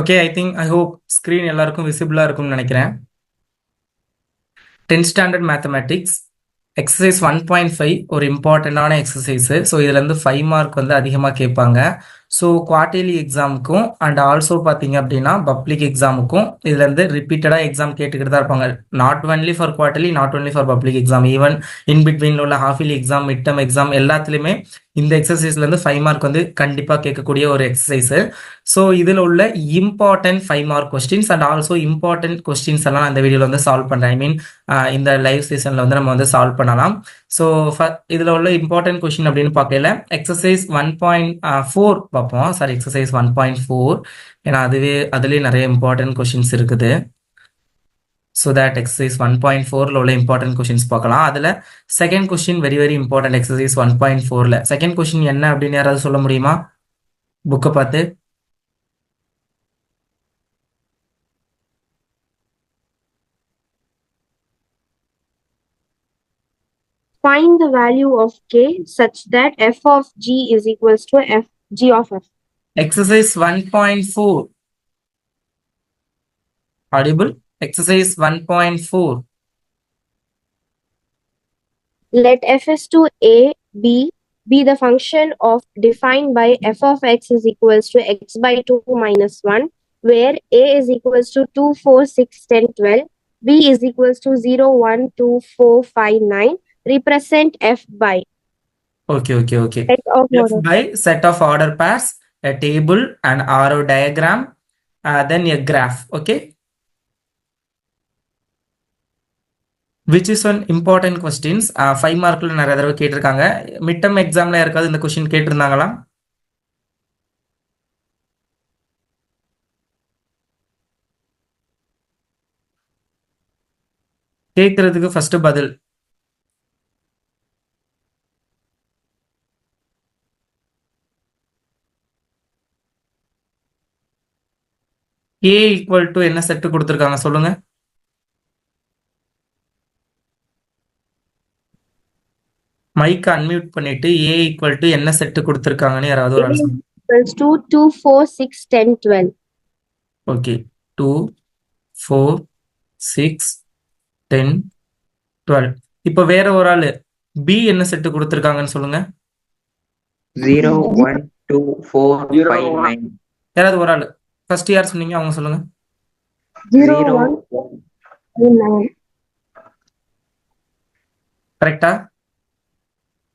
Okay. I hope screen எல்லாருக்கும் விசிபிளா இருக்கும்னு நினைக்கிறேன். 10th ஸ்டாண்டர்ட் மேத்தமேட்டிக்ஸ் எக்ஸசைஸ் 1.5 ஒரு இம்பார்ட்டண்டான எக்ஸசைஸு. ஸோ இதுலேருந்து 5 மார்க் வந்து அதிகமாக கேட்பாங்க. ஸோ குவார்டர்லி எக்ஸாமுக்கும் அண்ட் ஆல்சோ பார்த்தீங்க அப்படின்னா பப்ளிக் எக்ஸாமுக்கும் இதுலேருந்து ரிப்பீட்டடாக எக்ஸாம் கேட்டுக்கிட்டு தான் இருப்பாங்க. Not only for quarterly, not only for public exam, even in பிட்வீனில் உள்ள half yearly exam, mid term exam எல்லாத்துலேயுமே இந்த எக்ஸசைஸ்லேருந்து 5 மார்க் வந்து கண்டிப்பாக கேட்கக்கூடிய ஒரு எக்ஸசைஸு. ஸோ இதில் உள்ள important 5 mark questions and also important questions எல்லாம் இந்த வீடியோவில் வந்து சால்வ் பண்ணுறேன். ஐ மீன் இந்த லைவ் செஷனில் வந்து நம்ம வந்து சால்வ் பண்ணலாம். ஸோ இதில் உள்ள இம்பார்ட்டன்ட் கொஸ்டின் அப்படின்னு பார்க்கல எக்ஸசைஸ் 1.4 பார்ப்போம். Sorry, exercise 1.4. ஏன்னா அதுலேயே நிறைய இம்பார்ட்டன்ட் கொஸ்டின்ஸ் இருக்குது. ஸோ தட் எக்ஸசைஸ் 1.4ல உள்ள இம்பார்ட்டன்ட் கொஸ்டின்ஸ் பார்க்கலாம். அதில் second question very very important. Exercise 1.4ல செகண்ட் கொஸ்டின் என்ன அப்படின்னு யாராவது சொல்ல முடியுமா புக்கை பார்த்து? Find the value of k such that f of g is equals to g of f. Exercise 1.4. Audible? Exercise 1.4. Let f is to a, b be the function of defined by f of x is equals to x by 2 minus 1, where a is equals to 2, 4, 6, 10, 12, b is equals to 0, 1, 2, 4, 5, 9. Represent f by Okay. set of F order. by set of order pairs, a table, an arrow diagram, then a graph. Okay. Which is an important questions. 5 மார்க்ல நிறைய தடவை கேட்டிருக்காங்க. Mid term எக்ஸாம்ல யாருக்காவது இந்த question கேட்டிருந்தாங்களா? கேட்கறதுக்கு first பதில். A equal to என்ன set கொடுத்துருக்காங்க சொல்லுங்க. மைக் அன்மியூட் பண்ணிட்டு A ஈக்குவல் டு என்ன செட்டு கொடுத்துருக்காங்கன்னு யாராவது ஒரு ஆள் சொல்லுங்க. Equals to 2, 4, 6, 10, 12. ஓகே. 2, 4, 6, 10, 12. இப்போ வேற ஒரு ஆள் B என்ன செட்டு கொடுத்துருக்காங்கன்னு சொல்லுங்க. 0, 1, 2, 4, 5, 9. யாராவது ஒரு ஆள் ஃபர்ஸ்ட் யார் சொன்னீங்க அவங்க சொல்லுங்க. 0, 1, 9. கரெக்டா?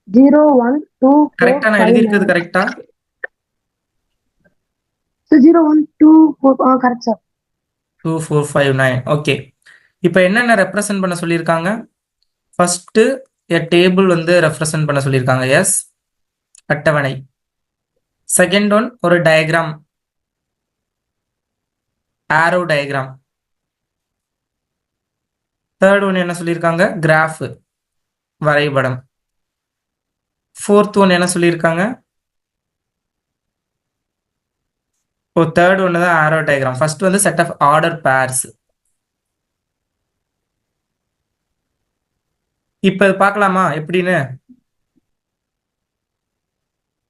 0, 1, 2, 4, கரெக்டா? நான் 5, எழுதியிருக்கிறது 9. கரெக்டா? So 0, 1, 2, 4, correct sir. 2, 4, 5, 9. ஓகே. இப்போ என்னென்ன ரெப்ரசன்ட் பண்ண சொல்லியிருக்காங்க? ஃபர்ஸ்ட் டேபிள் வந்து ரெப்ரசன்ட் பண்ண சொல்லியிருக்காங்க. எஸ், அட்டவணை. செகண்ட் ஒன் ஒரு diagram, arrow diagram. Third one என்ன சொல்லியிருக்காங்க? கிராஃப், வரைபடம். ஃபோர்த் ஒன் என்ன சொல்லியிருக்காங்க? தேர்ட் ஒன்று தான் ஆரோ டயக்ராம். ஃபர்ஸ்ட் வந்து செட் ஆஃப் ஆர்டர் பேர்ஸ். இப்போ பார்க்கலாமா எப்படின்னு?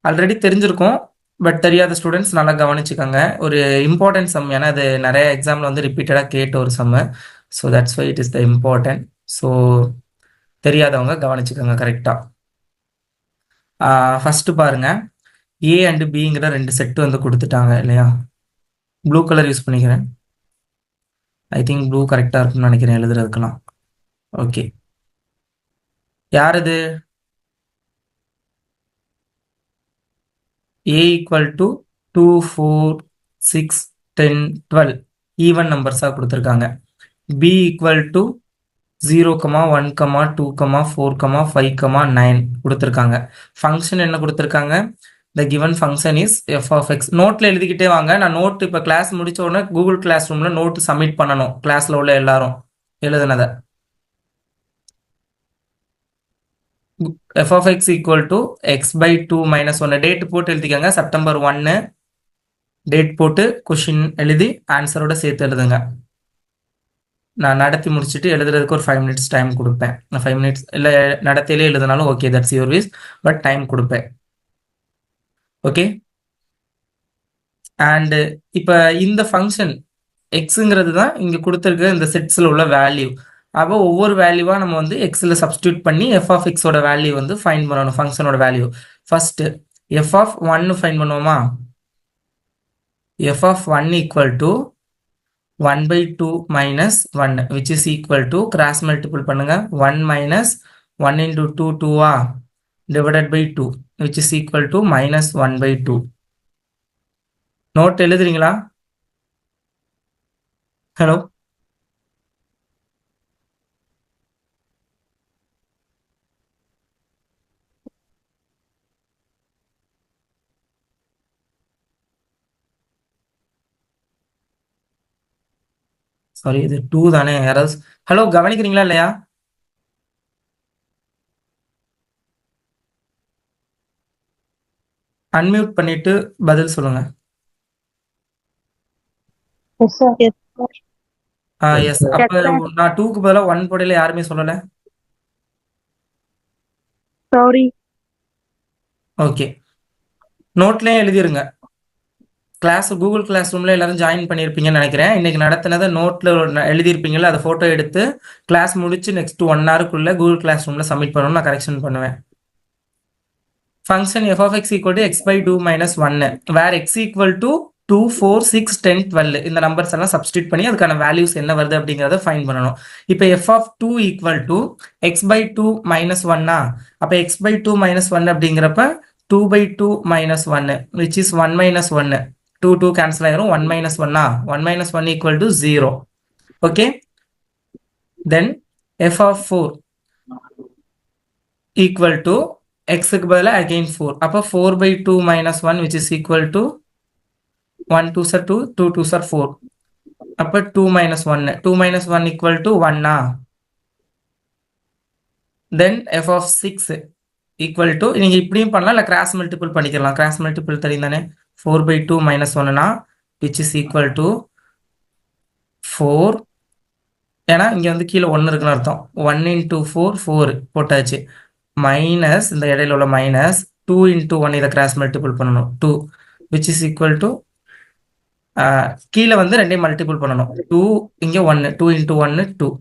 ஆல்ரெடி தெரிஞ்சிருக்கும், பட் தெரியாத ஸ்டூடெண்ட்ஸ் நல்லா கவனிச்சுக்கோங்க. ஒரு இம்பார்ட்டன்ட் சம், ஏன்னா அது நிறைய எக்ஸாமில் வந்து ரிப்பீட்டடாக கேட்ட ஒரு sum. So that's why it is the important. So தெரியாதவங்க கவனிச்சுக்கோங்க கரெக்டாக. ஃபஸ்ட்டு பாருங்க, ஏ அண்டு பிங்கிற ரெண்டு செட்டு வந்து கொடுத்துட்டாங்க இல்லையா? ப்ளூ கலர் யூஸ் பண்ணிக்கிறேன். ஐ திங்க் ப்ளூ கரெக்டாக இருக்கும்னு நினைக்கிறேன் எழுதுறதுக்கெல்லாம். ஓகே. யார் இது? A equal to 2, 4, 6, 10, 12 ஈவன் நம்பர்ஸாக கொடுத்துருக்காங்க. B equal to 0, 1, 2, 4, 5, 9 கொடுத்துருக்காங்க. ஃபங்க்ஷன் என்ன கொடுத்துருக்காங்க? The given function is f of x. நோட்டில் எழுதிக்கிட்டே வாங்க. நான் நோட் இப்போ கிளாஸ் முடிச்ச உடனே கூகுள் கிளாஸ் ரூமில் நோட்டு சப்மிட் பண்ணணும், கிளாஸில் உள்ள எல்லாரும் எழுதுனதை. f of x equal to x by 2 minus 1. Date போட்டு எழுதிக்கங்க. செப்டம்பர் 1 டேட் போட்டு கொஷின் எழுதி ஆன்சரோட சேர்த்து எழுதுங்க. நான் நடத்தி முடிச்சுட்டு எழுதுறதுக்கு ஒரு 5 minutes டைம் கொடுப்பேன். 5 minutes இல்லை நடத்திலே எழுதினாலும் okay, that's your wish, but time கொடுப்பேன். ஓகே. அண்ட் இப்போ இந்த ஃபங்க்ஷன் எக்ஸுங்கிறது தான் இங்கே கொடுத்துருக்க இந்த செட்ஸில் உள்ள வேல்யூ. அப்போ ஒவ்வொரு வேல்யூவாக நம்ம வந்து எக்ஸில் சப்ஸ்டியூட் பண்ணி எஃப் ஆஃப் எக்ஸோட வேல்யூ வந்து ஃபைன் பண்ணணும், ஃபங்க்ஷனோட வேல்யூ. ஃபர்ஸ்ட் எஃப் ஆஃப் ஒன்னு ஃபைன் பண்ணுவோமா? F of one equal to 1/2 minus 1 which is equal to cross multiple பண்ணுங்க 1 minus 1 into 2 2 divided by 2 which is equal to minus 1/2. Note எழுதுறீங்களா? Hello, sorry இது 2 தானே, யாராவது ஹலோ கவனிக்கிறீங்களா இல்லையா? அன்மியூட் பண்ணிட்டு பதில் சொல்லுங்க. Yes, sir. Yes, sir. Yes, அப்போ நான் 2க்கு பதிலாக 1 போடையில யாருமே சொல்லலை. Sorry. ஓகே, நோட்லேயே எழுதிருங்க. கிளாஸ் கூகுள் கிளாஸ் ரூமில் எல்லாரும் ஜாயின் பண்ணியிருப்பீங்கன்னு நினைக்கிறேன். இன்னைக்கு நடத்தினதை நோட்டில் எழுதியிருப்பீங்கல்ல, அதை ஃபோட்டோ எடுத்து கிளாஸ் முடிச்சு நெக்ஸ்ட் 1 ஹவருக்குள்ளே கூகுள் கிளாஸ் ரூமில் சப்மிட் பண்ணணும், நான் கரெக்ஷன் பண்ணுவேன். Function F of X equal to X by 2 minus 1 where X equal to 2 4 6 10 12 இந்த நம்பர்ஸ் எல்லாம் சப்ஸ்டியூட் பண்ணி அதுக்கான வேல்யூஸ் என்ன வருது அப்படிங்கிறத ஃபைன் பண்ணணும். இப்போ F of 2 equal to X by 2 minus 1 அப்போ எக்ஸ் பை 2 மைனஸ் 1 அப்படிங்கிறப்ப 2 by 2 minus 1 which is 1 minus 1 2 2 cancel ஆயிரும் 1 minus 1 1 minus 1 equal to 0. Okay, then f of 4 equal to x க்கு பதிலா again 4 அப்போ 4 by 2 minus 1 which is equal to 1 2s are 2 2 2s are 4 அப்போ 2 minus 1 2 minus 1 equal to 1 then f of 6 equal to நீங்க இப்படியும் பண்ணலாம் இல்லை cross multiple பண்ணிக்கலாம். Cross multiple தெரியும் தானே, 4 by 2 minus 1 which is equal to 4. ஏன்னா இங்க வந்து கீழே 1 இருக்குன்னு அர்த்தம். 1 into 4 4 போட்டாச்சு, மைனஸ் இந்த இடையில உள்ள மைனஸ் 2 into 1 இதை கிராஸ் மல்டிபிள் பண்ணணும் 2 which is equal to கீழே வந்து ரெண்டையும் மல்டிபிள் பண்ணணும் 2 இங்கே 1 2 into 1 2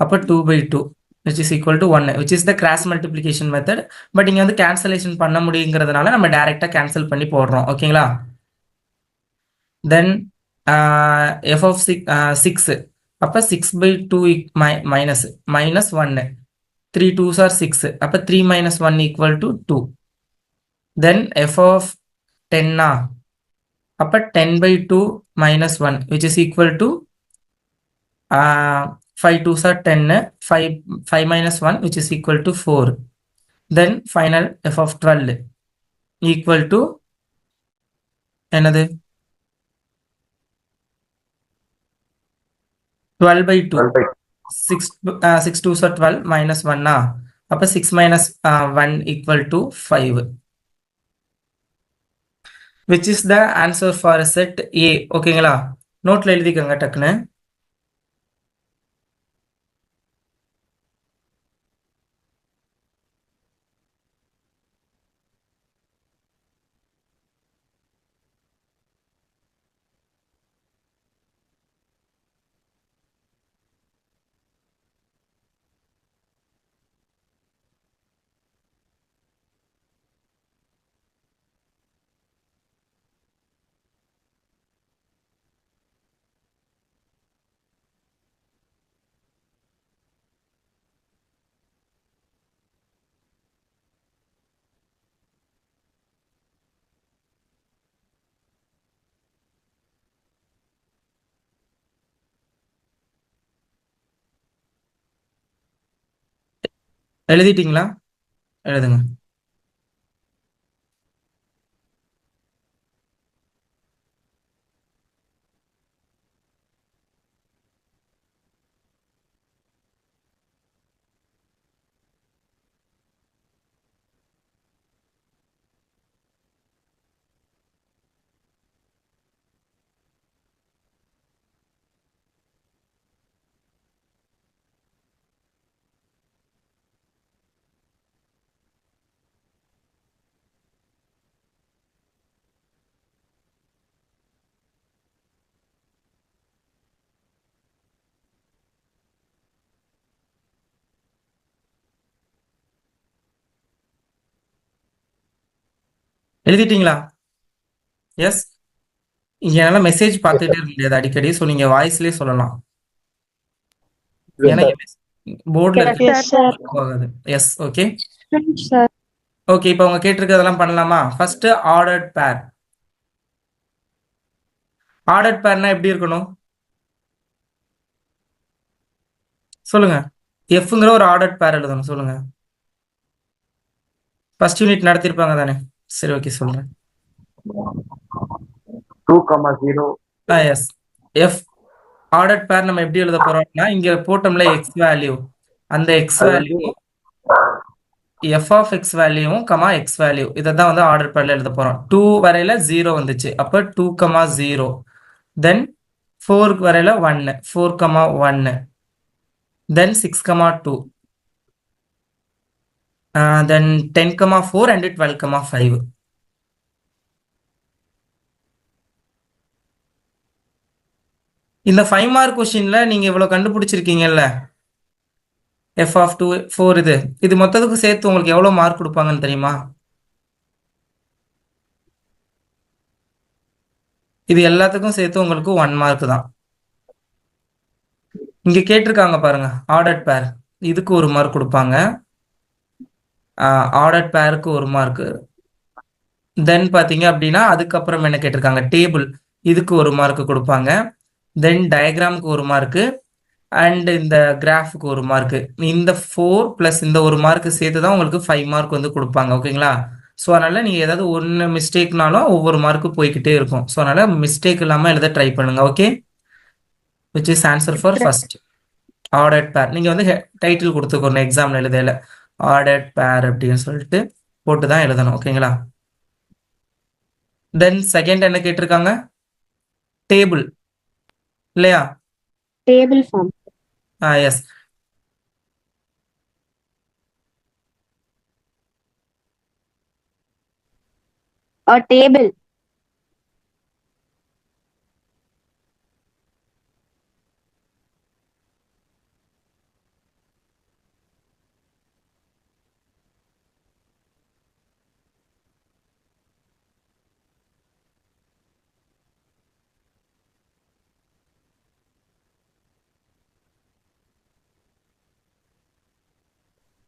அப்போ 2 by 2 which is equal to 1 which is the cross multiplication method. But இங்கே வந்து கேன்சலேஷன் பண்ண முடியுங்கிறதுனால நம்ம டைரெக்டாக கேன்சல் பண்ணி போடுறோம். ஓகேங்களா? தென் f of 6 அப்போ 6 by 2 minus minus 1 3 2s are 6 அப்போ 3 minus 1 equal to 2. Then f of 10 அப்போ 10 by 2 minus 1 which is equal to 5 2s are 10 5 minus 1 which is equal to 4. Then final f of 12 equal to என்னது 12 by 2 6 2s are 12 minus 1 அப்போ 6 minus 1 equal to 5 which is the answer for set A. ஓகேங்களா? நோட்ல எழுதிக்கோங்க டக்குன்னு. எழுதிட்டீங்களா? எழுதுங்க. எழுதிட்டீங்களா? S. இங்க என்னால message பார்த்துட்டே இருக்க முடியாது அடிக்கடி. ஸோ நீங்க வாய்ஸ்லயே சொல்லலாம். ஏன்னா போர்டில் Yes, இருக்க sir. ஆகாது. எஸ். ஓகே. Sir. ஓகே. இப்போ அவங்க கேட்டிருக்கிறதெல்லாம் பண்ணலாமா? ஃபர்ஸ்ட் ஆர்டர்ட் பேர். ஆர்டர்ட் பேர்னா எப்படி இருக்கணும் சொல்லுங்க. எஃப்ங்கிற ஒரு ஆர்டர்ட் பேர் எழுதணும். சொல்லுங்க. ஃபர்ஸ்ட் யூனிட் நடத்திருப்பாங்க தானே? சரி, ஓகே, சொல்றேன். 2,0. எஸ். எஃப் ஆர்டர்ட் பேர் நம்ம எப்படி எழுத போறோம்னா, இங்க போட்டோம்ல எக்ஸ் வேல்யூ, அந்த x value f of x வேல்யூவும் கமா எக்ஸ் வேல்யூ, இதை தான் வந்து ஆர்டர் பேர்ல எழுத போறோம். 2 வரையில 0 வந்துச்சு, அப்ப 2,0. தென் 4 வரையில 1, 4,1. தென் 6,2. தென் 10,4 and 12,5. இந்த 5 மார்க் கொஸ்டின்ல நீங்க இவ்வளவு கண்டுபிடிச்சிருக்கீங்கல்ல, எஃப் ஆஃப் 2 4, இது மொத்தத்துக்கு சேர்த்து உங்களுக்கு எவ்வளவு மார்க் கொடுப்பாங்கன்னு தெரியுமா? இது எல்லாத்துக்கும் சேர்த்து உங்களுக்கு 1 மார்க் தான். இங்க கேட்டிருக்காங்க பாருங்க, ஆர்டர்ட் பேர், இதுக்கு 1 மார்க் கொடுப்பாங்க. ஆர்டர்ட் பேருக்கு 1 மார்க். தென் பாத்தீங்க அப்படின்னா அதுக்கப்புறம் என்ன கேட்டிருக்காங்க, டேபிள், இதுக்கு 1 மார்க் கொடுப்பாங்க. தென் டயக்ராமுக்கு 1 மார்க் அண்ட் இந்த கிராஃபுக்கு 1 மார்க். இந்த 4 பிளஸ் இந்த 1 மார்க் சேர்த்து தான் உங்களுக்கு 5 மார்க் வந்து கொடுப்பாங்க. ஓகேங்களா? ஸோ அதனால நீங்க ஏதாவது ஒன்று மிஸ்டேக்னாலும் ஒவ்வொரு மார்க்கு போய்கிட்டே இருக்கும். ஸோ அதனால மிஸ்டேக் இல்லாம எழுத ட்ரை பண்ணுங்க. Okay, which is answer for first ordered பேர். நீங்க வந்து டைட்டில் கொடுத்துக்கணும் எக்ஸாம்ல எழுதையில, ஆர்டர்ட் பேர் அப்படின்னு சொல்லிட்டு போட்டு தான் எழுதணும். ஓகேங்களா? தென் செகண்ட் என்ன கேட்டிருக்காங்க, டேபிள் இல்லையா? Table form. Yes. A table.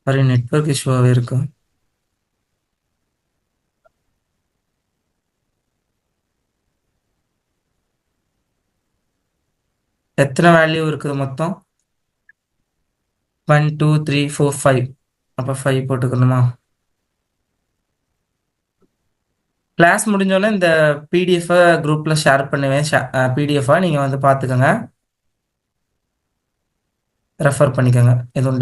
Sorry, network இஷ்யூவாகவே இருக்கு. எத்தனை வேல்யூ இருக்குது மொத்தம்? 1 2 3 4 5. அப்போ 5 போட்டுக்கணுமா? கிளாஸ் முடிஞ்சோடனே இந்த பிடிஎஃப் குரூப்ல ஷேர் பண்ணுவேன். பிடிஎஃபா நீங்க வந்து பார்த்துக்கோங்க, ரெஃபர் பண்ணிக்கோங்க. எதுவும்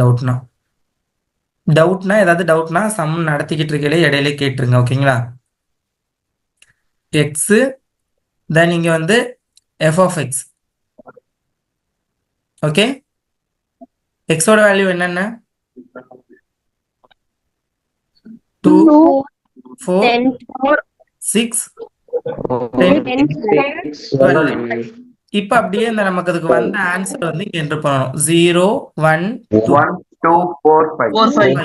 ஏதாவது டவுட்னா சம் நடத்திக்கிட்டு இருக்கையிலே இடையிலே கேட்டுருங்க. ஓகேங்களா? எக்ஸ், தென் இங்க வந்து எஃப் ஆஃப் எக்ஸ். ஓகே, எக்ஸோட வேல்யூ என்னென்ன? 2 4 6 10 12. இப்ப அப்படியே இந்த நமக்கு அதுக்கு வந்த ஆன்சர் வந்து இங்க என்டர் பண்ணணும். 0 1 1 2 4 5.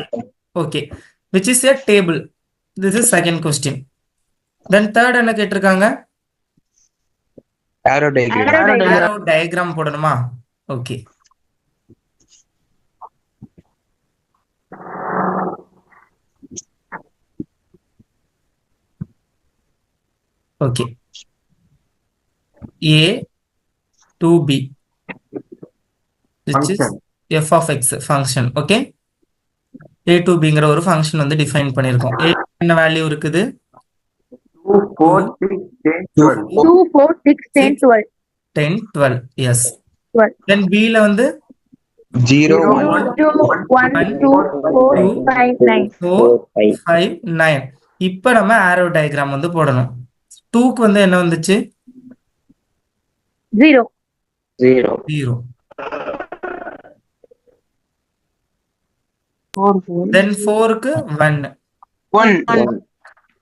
Okay, which is a table. This is second question. Then third என்ன கேட்டிருக்காங்க, Arrow diagram. arrow diagram போடணுமா? Okay, okay. A to B, which is Function. f of x function. Okay, A to Bங்கிற ஒரு function வந்து define பண்ணியிருக்கோம். A என்ன value இருக்குது? 2 4 6 10 12. 2 4 6 10 12. 10 12. S. 12. தென் Bல வந்து 0 1 2 4 5 9. 4 5 9. இப்போ நம்ம ஆரோ டயக்ராம் வந்து போடணும். 2க்கு வந்து என்ன வந்துச்சு? 0. 0. தென் 4க்கு 1,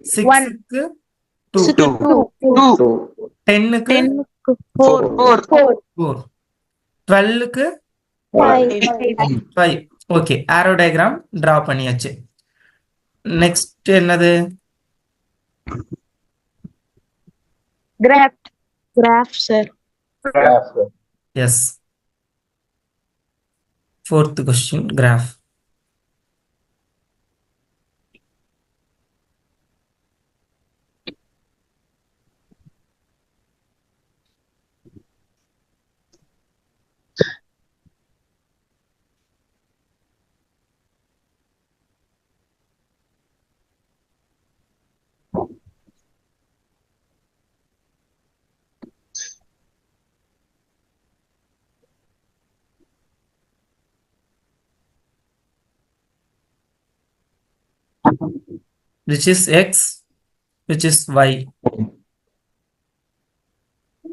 6க்கு 2, 10க்கு 4, 12க்கு 5. ஓகே, ஆரோ டயக்ராம் டிரா பண்ணியாச்சு. நெக்ஸ்ட் என்னது? Graph, sir. Graph. Yes. Fourth question, graph. Which is x, which is y.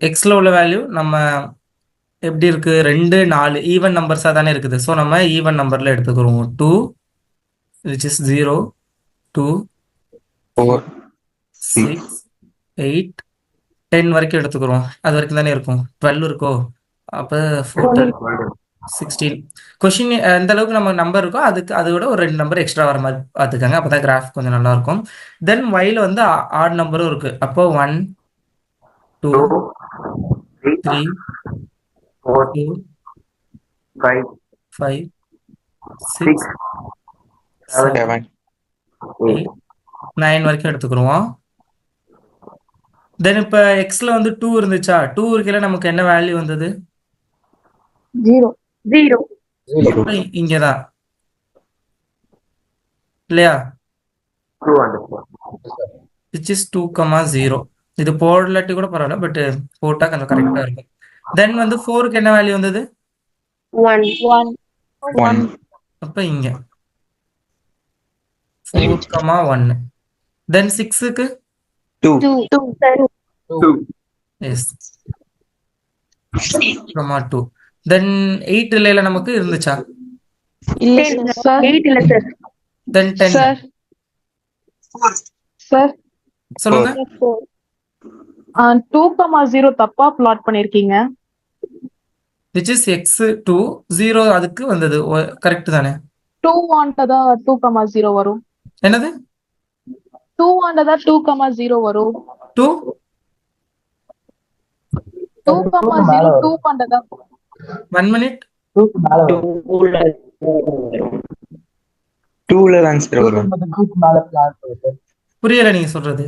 xல உள்ள வேல்யூ நம்ம எப்படி இருக்கு, 2 4 ஈவன் நம்பர்ஸா தானே இருக்குது. ஸோ நம்ம ஈவன் நம்பர்ல எடுத்துக்கிறோம். 2 which is 0 2 4 6 8 10 வரைக்கும் எடுத்துக்கிறோம். அது வரைக்கும் தானே இருக்கும். 12 இருக்கோ, அப்போ 4 16. கொஷின் எந்த அளவுக்கு நம்ம நம்பர் இருக்கோ அதுக்கு அதை விட ஒரு 2 நம்பர் எக்ஸ்ட்ரா வர மாதிரி பார்த்துக்கங்க. அப்போ தான் கிராஃப் கொஞ்சம் நல்லா இருக்கும். தென் ஒயில் வந்து ஆட் நம்பரும் இருக்கு. அப்போ 1 2 3 4 4 5 5 6 7 7 8 9 வரைக்கும் எடுத்துக்கிறோம். தென் இப்போ எக்ஸ்ல வந்து 2 இருந்துச்சா, 2 இருக்கையில நமக்கு என்ன வேல்யூ வந்தது? 0. அப்ப இங்கதான் இல்லையா, 2 and 4. Which is 2,0. இது போடலாட்டி கூட பரவாயில்ல, பட் போட்டா கொஞ்சம் கரெக்டா இருக்கும். தென் வந்து 4க்கு என்ன வேல்யூ வந்தது? 1. 1 அப்ப இங்க 4,1. தென் 6க்கு 2 2. எஸ் 2. தென் 8 இல்லையில நமக்கு இருந்துச்சா? இல்ல சார். 8 இல்ல சார். தென் 10 சார். சார் சொல்லுங்க. 2,0 தப்பா பிளாட் பண்ணிருக்கீங்க. விச் இஸ் x2 0 அதுக்கு வந்தது கரெக்ட் தானே? 2 வாண்டதா 2,0 வரும். என்னது 2 வாண்டதா 2,0 வரும். 2 2,0 2 வாண்டதா 1 மினிட் 2ல தான் சார் வரும். புரியல நீங்க சொல்றது.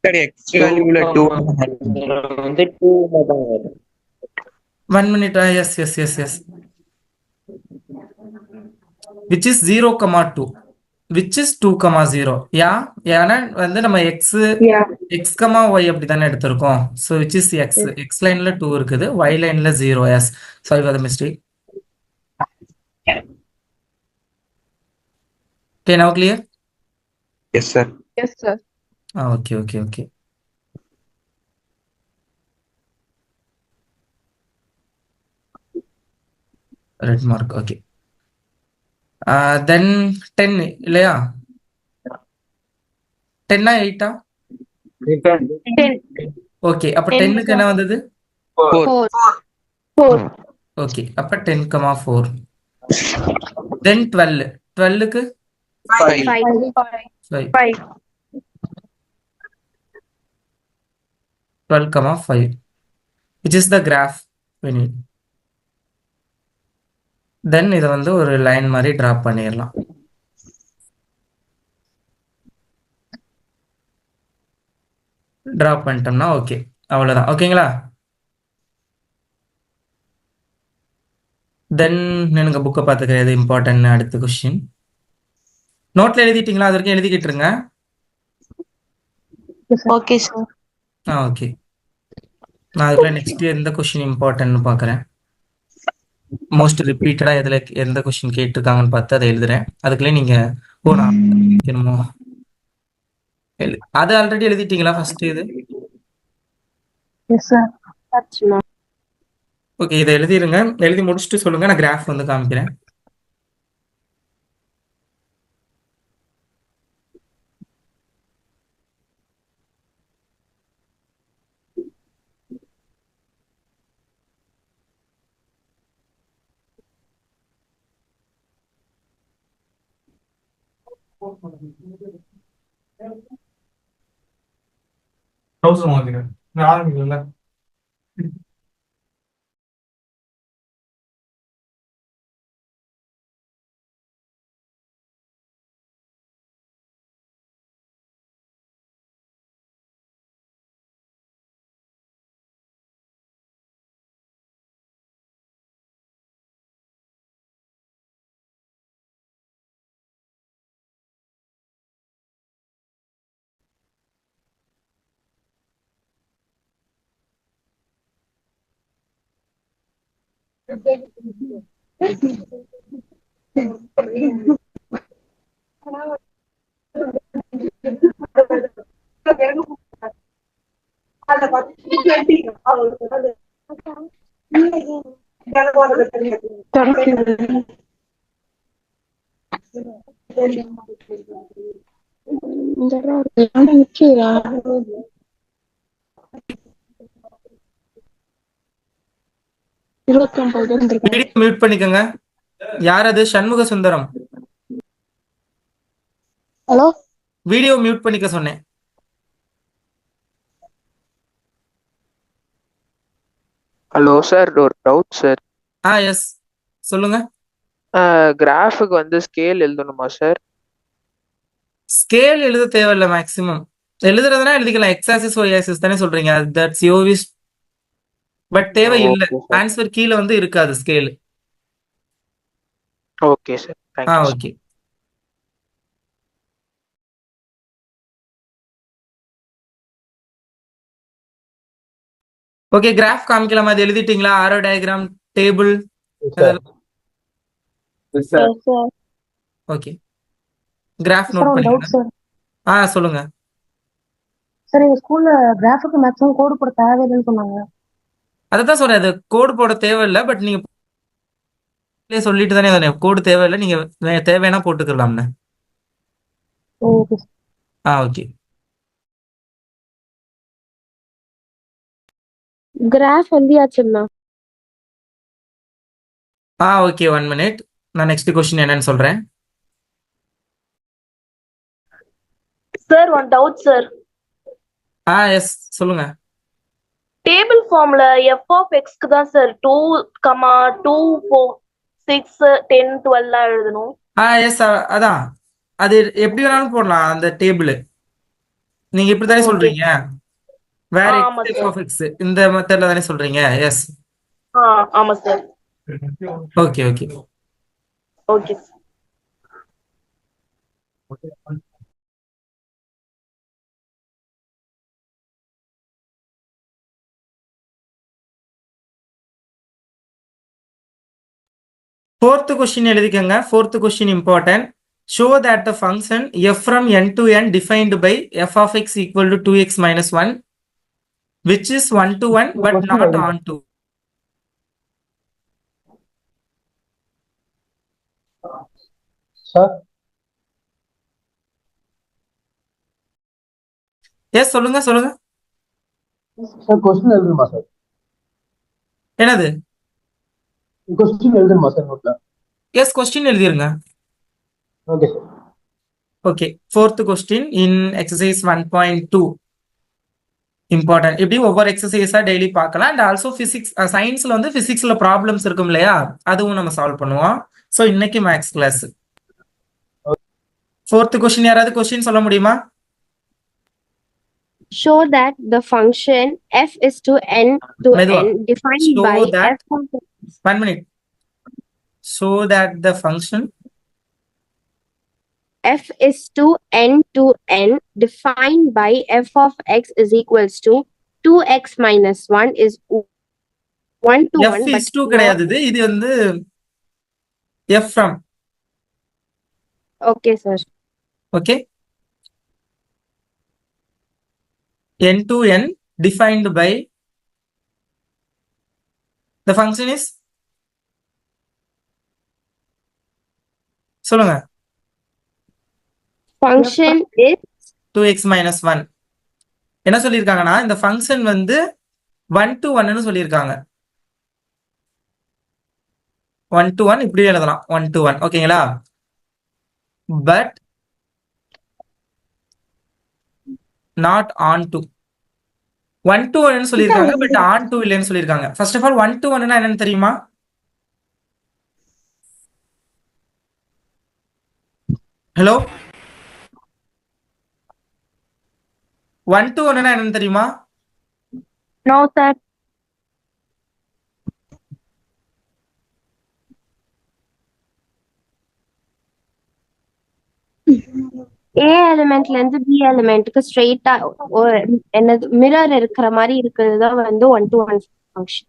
சார் x வேல்யூல 2 வந்து 2 தான் வரும். 1 minute. Yes yes yes yes which is 0,2 which is 2,0. Yeah, ஏன்னா வந்து நம்ம x x, y அப்படி தானே எடுத்திருக்கோம். ஸோ which is x லைன்ல 2 இருக்குது, y லைன்ல 0. Yes, sorry for the mistake. Okay, now clear? Yes sir. Yes sir. Okay okay okay. Red mark. Okay. Then 10 இல்லையா? 10 8? ஓகே, அப்ப 10க்கு என்ன வந்தது? 4 ஓகே, அப்ப 10,4. தென் 12க்கு 5 5. 12,5 which is the graph we need. தென் இதை வந்து ஒரு லைன் மாதிரி டிராப் பண்ணிடலாம். டிராப் பண்ணிட்டோம்னா ஓகே, அவ்வளோதான். ஓகேங்களா? தென் எனக்கு புக்கை பார்த்துக்க, எது இம்பார்ட்டன்ட் அடுத்த கொஸ்டின். நோட்ல எழுதிட்டீங்களா? அது வரைக்கும் எழுதிக்கிட்டு இருங்க. Okay sir. ஓகே, நான் அதுக்குள்ள நெக்ஸ்ட் எந்த கொஸ்டின் இம்பார்ட்டன்ட்னு பார்க்குறேன். மோஸ்ட் ரிப்பீட்டடாக எதில் எந்த கொஸ்டின் கேட்டிருக்காங்கன்னு பார்த்து அதை எழுதுறேன். அதுக்குள்ளே நீங்கள் நான் வைக்கணுமோ அது ஆல்ரெடி எழுதிட்டீங்களா ஃபர்ஸ்ட் இது? S sir. ஓகே, இதை எழுதிருங்க. எழுதி முடிச்சுட்டு சொல்லுங்க, நான் கிராஃப் வந்து காமிக்கிறேன். வீடியோ மியூட் பண்ணிக்கோங்க. யார் அது? Shanmuga Sundaram. Hello video mute பண்ணிக்க சொன்னேன். ஹலோ சார், ஒரு டவுட் சார். எஸ் சொல்லுங்க. கிராஃபுக்கு வந்து ஸ்கேல் எழுதணுமா சார்? ஸ்கேல் எழுத தேவையில்ல. மேக்ஸிமம் எழுதுறதுனா எழுதிக்கலாம். எக்ஸ் ஆக்சிஸ் ஒய் ஆக்சிஸ் தானே சொல்றீங்க. That's your wish. பட் தேவை இல்லை. Okay sir. ஆன்சர் கீழே வந்து இருக்காது scale. Okay sir, thank you sir. Okay. Okay, graph காமிக்கலாமா? அது எழுதிட்டீங்களா? Arrow diagram, table. Sir okay, graph sir note ஒரு டவுட் பண்ணிக்கோங்க. சார். சொல்லுங்க. சார் எங்க ஸ்கூல்ல கிராஃபுக்கு மேக்ஸிமம் கோடு போட தேவையில்லைன்னு சொன்னாங்க. அதான் சொல்றேன், அது கோடு போட தேவையில்லை. பட் நீங்க சொல்லிட்டு தானே கோடு தேவையில்லை. நீங்க தேவைன்னா போட்டுக்கலாம்னு. Okay sir. ஓகே. கிராஃப் எழுதியாச்சுண்ணா. Okay, 1 minute. நான் நெக்ஸ்ட் கொஸ்டின் என்னன்னு சொல்றேன். Sir one doubt sir. Yes சொல்லுங்க. டேபிள் ஃபார்ம்ல எஃப் ஆஃப் எக்ஸ்க்கு தான் சார் 2, 2, 4, 6, 10, 12 எழுதணும். எஸ் அதான். அது எப்படி வேணாலும் போடலாம் அந்த டேபிள். நீங்க இப்படி தானே சொல்றீங்க. வேற ஆமா எக்ஸ் சார். ஆஃப் எக்ஸ் இந்த மெத்தட்ல தானே சொல்றீங்க. எஸ். ஆமா sir. Okay okay. Okay sir. Fourth question எழுதிக்கங்க. Fourth question important. Show that the function f from n to n defined by f of x equal to 2x minus 1, which is 1 to 1 but not on to. Sir yes சொல்லுங்க சொல்லுங்க. Sir question எழுதணுமா sir? என்னது? Question எழுதணுமா sir நோட்ல? Yes, question எழுதிருங்க. Okay sir. Okay, fourth question in exercise 1.2 important. இப்படி ஒவ்வொரு எக்ஸசைஸா டெய்லி பார்க்கலாம். அண்ட் ஆல்சோ பிசிக்ஸ், சயின்ஸ்ல வந்து பிசிக்ஸ்ல ப்ராப்ளம்ஸ் இருக்கும் இல்லையா, அதுவும் நம்ம சால்வ் பண்ணுவோம். ஸோ இன்னைக்கு மேக்ஸ் கிளாஸ். fourth question யாராவது கொஸ்டின் சொல்ல முடியுமா? Show that the function f is to n to மெதுவா. n defined Show by that- f of 1 minute. So that the function f is to n defined by f of x is equals to 2x minus 1 is 1 to f 1 is 2 கிடையாது. இது வந்து f from. okay sir. Okay, n to n defined by the function is, சொல்லுங்க. Function is 2x minus 1 என்ன சொல்லியிருக்காங்கன்னா, இந்த function வந்து 1 to 1 சொல்லியிருக்காங்க. 1 to 1 இப்படி எழுதலாம். 1 to 1 ஓகேங்களா? But not on to. 1 to 1 சொல்லியிருக்காங்க, பட் ஆன் டு இல்லைன்னு சொல்லியிருக்காங்க. ஃபர்ஸ்ட் ஆஃப் ஆல் 1 to 1 என்னன்னு தெரியுமா? ஹலோ, 1 to 1 என்னன்னு தெரியுமா? No, sir. A எலிமெண்ட்ல இருந்து B எலிமெண்ட்க்கு ஸ்ட்ரெயிட்டா என்னது மிரர் இருக்கிற மாதிரி இருக்கிறது தான் வந்து 1 to 1 function.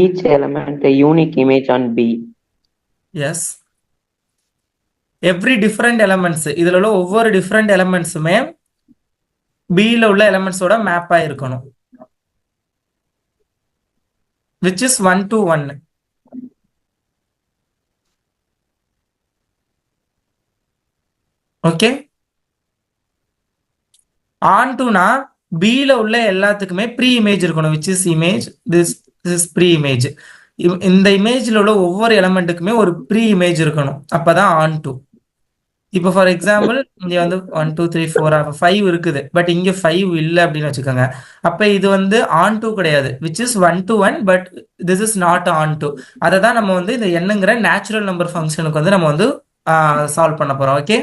Each element a unique image on B. Yes, every different elements, இதுல உள்ள ஒவ்வொரு டிஃப்ரெண்ட் எலமெண்ட்ஸுமே பியில் உள்ள எலமெண்ட்ஸோட மேப் ஆயிருக்கணும், which is 1 to 1. ஓகே, ஆன் டுனா பியில் உள்ள எல்லாத்துக்குமே ப்ரீ இமேஜ் இருக்கணும், which is image, this is pre image. இந்த இமேஜில் உள்ள ஒவ்வொரு எலமெண்ட்டுக்குமே ஒரு ப்ரீ இமேஜ் இருக்கணும், அப்பதான் ஆன் டு. இப்போ ஃபார் எக்ஸாம்பிள் இங்கே வந்து 1 2 3 4 5 இருக்குது, பட் இங்கே 5 இல்லை அப்படின்னு வச்சுக்கோங்க. அப்போ இது வந்து ஆன் டு கிடையாது, which is 1 to 1, but this is not on to. அதை தான் நம்ம வந்து இந்த என்னங்கிற நேச்சுரல் நம்பர் ஃபங்க்ஷனுக்கு வந்து நம்ம வந்து சால்வ் பண்ண போறோம். ஓகே,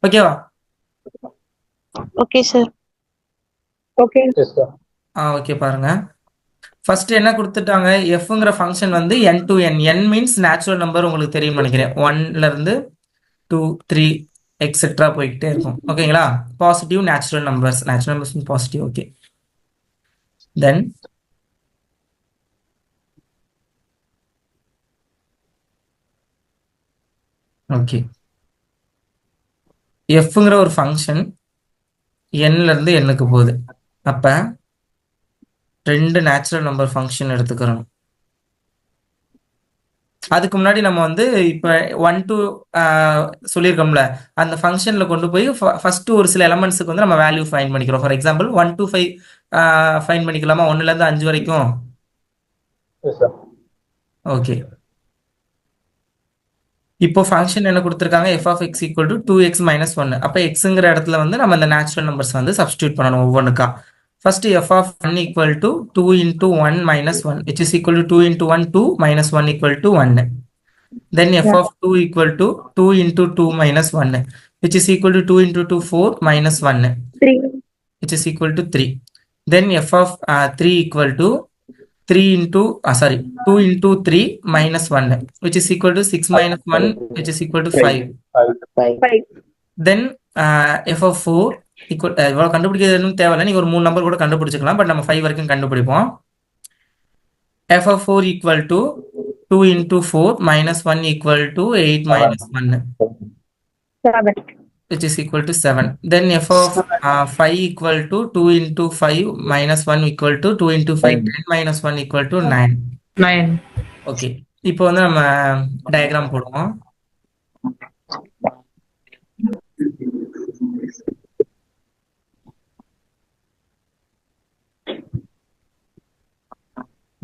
ஓகேவா? Okay, sir. Okay. Yes, sir. Okay, பாருங்க. ஃபர்ஸ்ட் என்ன கொடுத்துட்டாங்க, எஃப்ங்கிற ஃபங்க்ஷன் வந்து n to n. n means natural number, உங்களுக்கு தெரியும் நினைக்கிறேன். 1ல இருந்து 2 3 எக்ஸெட்ரா போய்கிட்டே இருக்கும். ஓகேங்களா? Positive natural numbers positive. Okay, then okay, எஃப்ங்கிற ஒரு ஃபங்க்ஷன் nல இருந்து nக்கு போகுது. அப்ப 2 நேச்சுரல் நம்பர் ஃபங்க்ஷன் எடுத்துக்கிறோம். அதுக்கு முன்னாடி நம்ம வந்து இப்போ 1 to சொல்லியிருக்கோம்ல, அந்த ஃபங்க்ஷனில் கொண்டு போய் ஃபர்ஸ்ட் ஒரு சில எலமெண்ட்ஸுக்கு வந்து நம்ம வேல்யூ ஃபைன் பண்ணிக்கிறோம். ஃபார் எக்ஸாம்பிள் 1 to 5 ஃபைன் பண்ணிக்கலாமா? 1லேருந்து 5 வரைக்கும். Yes, sir. ஓகே, இப்போ ஃபங்க்ஷன் என்ன கொடுத்துருக்காங்க, f of x equal to 2x minus 1. அப்போ எக்ஸுங்கிற இடத்துல வந்து நம்ம இந்த நேச்சுரல் நம்பர்ஸ் வந்து சப்ஸ்டியூட் பண்ணணும் ஒவ்வொன்றுக்கா. First f of 1 equal to 2 into 1 minus 1, which is equal to 2 into 1 2 minus 1 equal to 1. Then f of 2 equal to 2 into 2 minus 1, which is equal to 2 into 2 4 minus 1, 3. which is equal to 3. Then f of 3 equal to 2 into 3 minus 1, which is equal to 6 minus 1, which is equal to 5. 5. Then f of 4 equal, இவ்வளோ கண்டுபிடிக்கிறதுன்னு தேவையில்லை, நீங்கள் ஒரு 3 number கூட கண்டுபிடிச்சிக்கலாம், but நம்ம 5 வரைக்கும் கண்டுபிடிப்போம். f of 4 equal to 2 into 4 minus 1 equal to 8 minus 1, 7. which is equal to 7. Then f of 5 equal to 2 into 5 minus 1 equal to 2 into 5 10 minus 1 equal to 9. 9. Okay, இப்போ வந்து நம்ம டயக்ராம் போடுவோம்.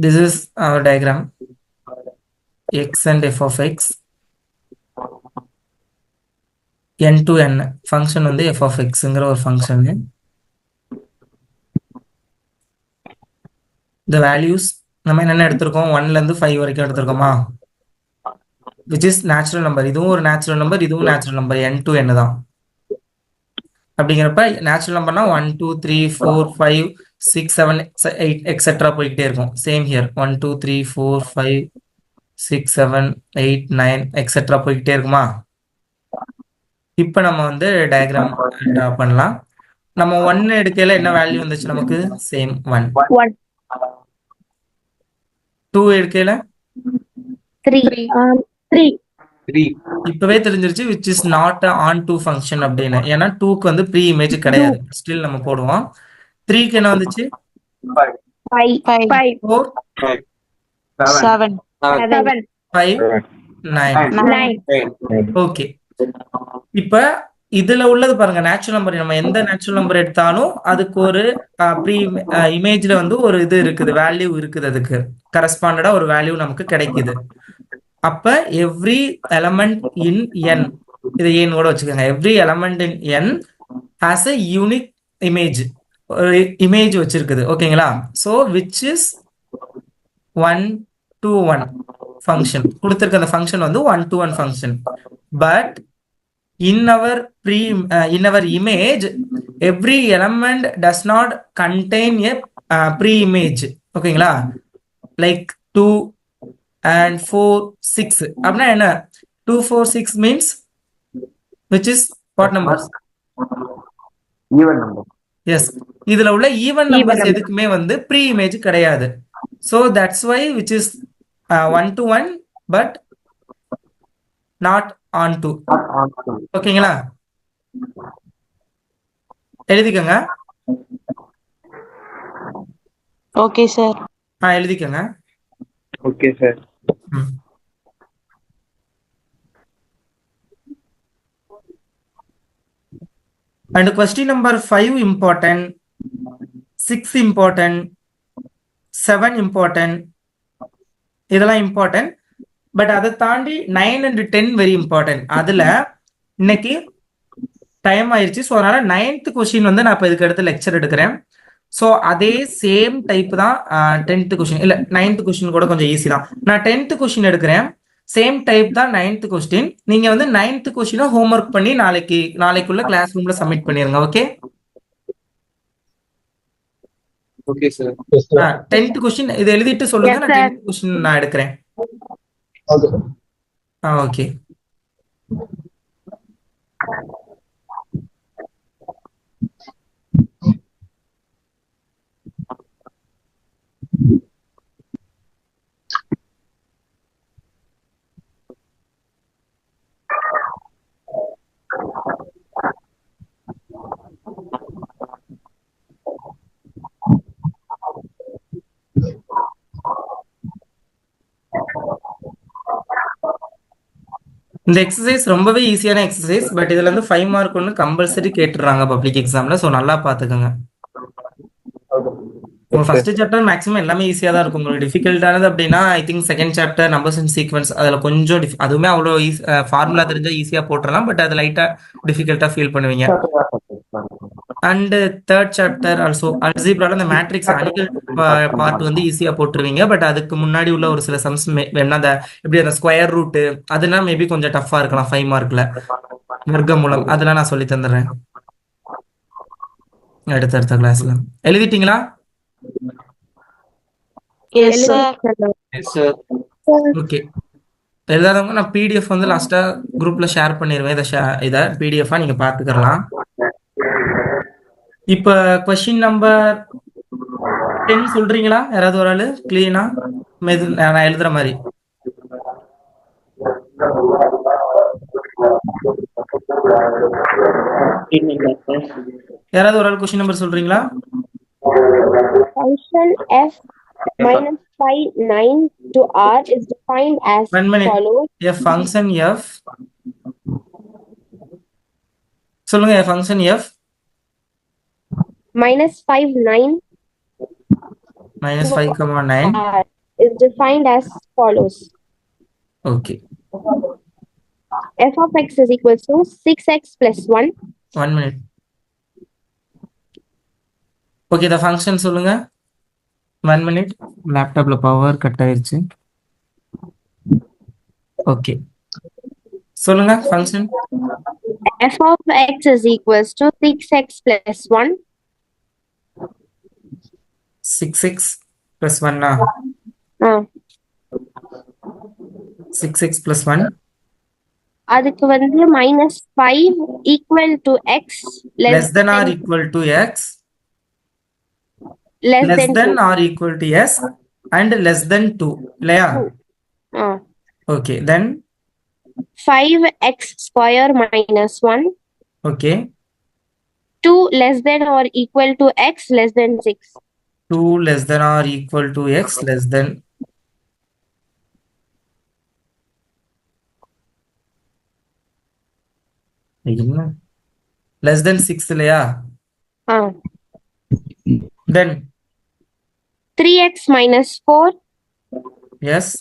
This is our diagram, x and f of x, n to n function வந்து f of xங்கிற ஒரு function. the values நம்ம என்னென்ன எடுத்திருக்கோம், 1லேருந்து 5 வரைக்கும் எடுத்திருக்கோமா, which is நேச்சுரல் நம்பர். இதுவும் ஒரு நேச்சுரல் நம்பர், இதுவும் natural number, n to n தான். அப்படிங்கிறப்ப நேச்சுரல் நம்பர்னா 1 2 3 4 5 6 7 8 எக்ஸெட்ரா போய்கிட்டே இருக்கும். சேம் ஹியர் 1 2 3 4 5 6 7 8 9 எக்ஸெட்ரா போய்கிட்டே இருக்குமா. இப்போ நம்ம வந்து டயக்ராம் ட்ரா பண்ணலாம். நம்ம 1 எடுக்கையில என்ன வேல்யூ வந்துச்சு நமக்கு, சேம் 1. 2 எடுக்கையில 3. இப்பவே தெரிஞ்சிருச்சு which is not a on to function அப்படின்னு. ஏன்னா 2க்கு வந்து ப்ரீ இமேஜ் கிடையாது, ஸ்டில் நம்ம போடுவோம். 3க்கு என்ன வந்துச்சு, 5. 4 7. 5 9. ஓகே, இப்ப இதுல உள்ளது பாருங்க, நேச்சுரல் நம்பர். நம்ம எந்த நேச்சுரல் நம்பர் எடுத்தாலும் அதுக்கு ஒரு ப்ரீ இமேஜ்ல வந்து ஒரு இது இருக்குது, வேல்யூ இருக்குது, அதுக்கு கரஸ்பாண்டடா ஒரு வேல்யூ நமக்கு கிடைக்குது. அப்ப எவ்ரி எலமெண்ட் இன் என், இதை ஏன் கூட வச்சுக்கோங்க, every element in N has a unique image, ஒரு இமேஜ் வச்சிருக்குது. ஓகேங்களா? So which is 1 to 1 function கொடுத்துருக்க. அந்த ஃபங்க்ஷன் வந்து 1 to 1 function. But in our image, every element does not contain a pre-image. ஓகேங்களா? லைக் 2 and 4 6 அப்படின்னா என்ன? 2 4 6 means which is what numbers? Even number. Yes, இதுல உள்ள ஈவன் நம்பர்ஸ் number. எதுக்குமே வந்து ப்ரீ இமேஜ் கிடையாது. So that's why which is 1 to 1 but not on to. ஓகேங்களா? எழுதிக்கங்க. Okay sir. எழுதிக்கங்க. Okay sir. And question number 5 important, 6 important, 7 important, இதெல்லாம் important. But அதை தாண்டி 9 and 10 வெரி இம்பார்ட்டன்ட். அதுல இன்னைக்கு டைம் ஆயிடுச்சு. ஸோ அதனால 9th கொஸ்டின் வந்து நான் இப்போ இதுக்கு அடுத்து லெக்சர் எடுக்கிறேன். ஸோ அதே சேம் டைப் தான் 10th கொஸ்டின். இல்லை, 9th கொஸ்டின் கூட கொஞ்சம் ஈஸி தான். நான் 10th கொஸ்டின் எடுக்கிறேன், சேம் டைப் தான் 9th கொஸ்டின். நீங்க வந்து 9th கொஸ்டினை ஹோம்ஒர்க் பண்ணி நாளைக்குள்ள கிளாஸ் ரூம்ல சப்மிட் பண்ணிருங்க. Okay? Okay sir. 10th question இது எழுதிட்டு சொல்லுங்க. Yes, நான் sir. 10th கொஸ்டின் நான் எடுக்கிறேன். Okay, sir. ஓகே. இந்த எக்ஸசைஸ் ரொம்பவே ஈஸியான எக்ஸசைஸ். பட் இதுல இருந்து 5 மார்க் ஒன்று கம்பல்சரி கேட்டுறாங்க பப்ளிக் எக்ஸாம்ல. ஸோ நல்லா பாத்துக்கோங்க. உங்க ஃபர்ஸ்ட் சாப்டர் மேக்ஸிமம் எல்லாமே ஈஸியா தான் இருக்கும். உங்களுக்கு டிஃபிகல்ட்டானது அப்படின்னா I think second chapter numbers and sequence, அதுல கொஞ்சம் அதுவுமே அவ்வளோ ஃபார்முலா தெரிஞ்சா ஈஸியா போட்டுடலாம். பட் அது லைட்டா டிஃபிகல்ட்டா ஃபீல் பண்ணுவீங்க. அண்ட் தேர்ட் சாப்டர் ஆல்சோ அல்ஜிப்ரால அந்த மேட்ரிக்ஸ் அணிகள் பார்ட் வந்து ஈஸியா போட்டுருவீங்க. பட் அதுக்கு முன்னாடி உள்ள ஒரு சில சம்ஸ் வேணா அந்த எப்படி அந்த ஸ்கொயர் ரூட் அதெல்லாம் மேபி கொஞ்சம் டஃபா இருக்கலாம் 5 மார்க்ல. வர்க்கமூலம் அதெல்லாம் நான் சொல்லி தந்துடுறேன் அடுத்த கிளாஸ்ல. எழுதிட்டீங்களா? Yes sir. ஓகே. எழுதாதவங்க நான் பிடிஎஃப் வந்து லாஸ்டா குரூப்ல ஷேர் பண்ணிடுவேன். இதை பிடிஎஃபா நீங்க பாத்துக்கலாம். இப்ப கொஸ்டின் நம்பர் 10 சொல்றீங்களா? யாராவது ஒரு ஆளு கிளீனா நான் எழுதுற மாதிரி. யாராவது ஒரு ஆள் கொஸ்டின் நம்பர் சொல்றீங்களா? Function f minus phi 9 to r is defined as 1 minute. follows. A function f. சொல்லுங்க. A function f Minus 5 9 minus 5,9. r is defined as follows. Okay. F of x is equal to 6x plus 1. 1 minute. Okay, the function சொல்லுங்க. 1 minute. லேப்டாப்ல power cut ஆயிருச்சு. Okay, சொல்லுங்க function. F of x is equals to 6x plus 1. 6x plus 1 6x plus 1. அதுக்கு வந்து minus 5 equal to x less than or equal to x, less less than than 2. or equal to s and less than 2 இல்லையா? Okay, then 5x square minus 1. okay, 2 less than or equal to x less than 6. 2 less than or equal to x less than என்ன less than 6 இல்லையா? Then 3x minus 4, yes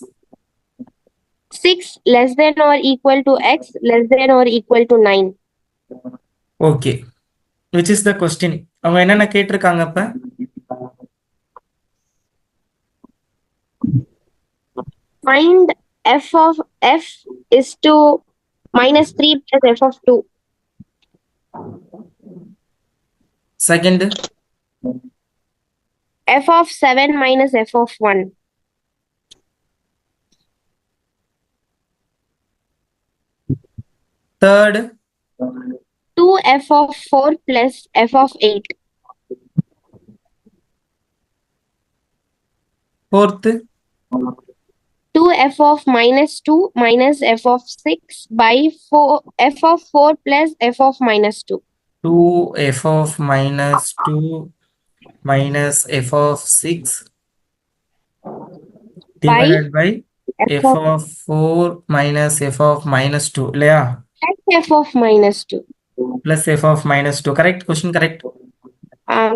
6 less than or equal to x less than or equal to 9. Okay. Which is the question? அவங்க என்னென்ன கேட்டிருக்காங்க இப்ப? Find f of f is to minus 3 plus f of 2. Second F of 7 minus f of 1. Third 2f of 4 plus f of 8. Fourth 2f of minus 2 minus f of 6 by 4 f of 4 plus f of minus 2. 2f of minus 2 minus f of 6 divided by f of 4 minus f of minus 2 இல்லையா? f of minus 2. plus f of minus 2. Correct question correct.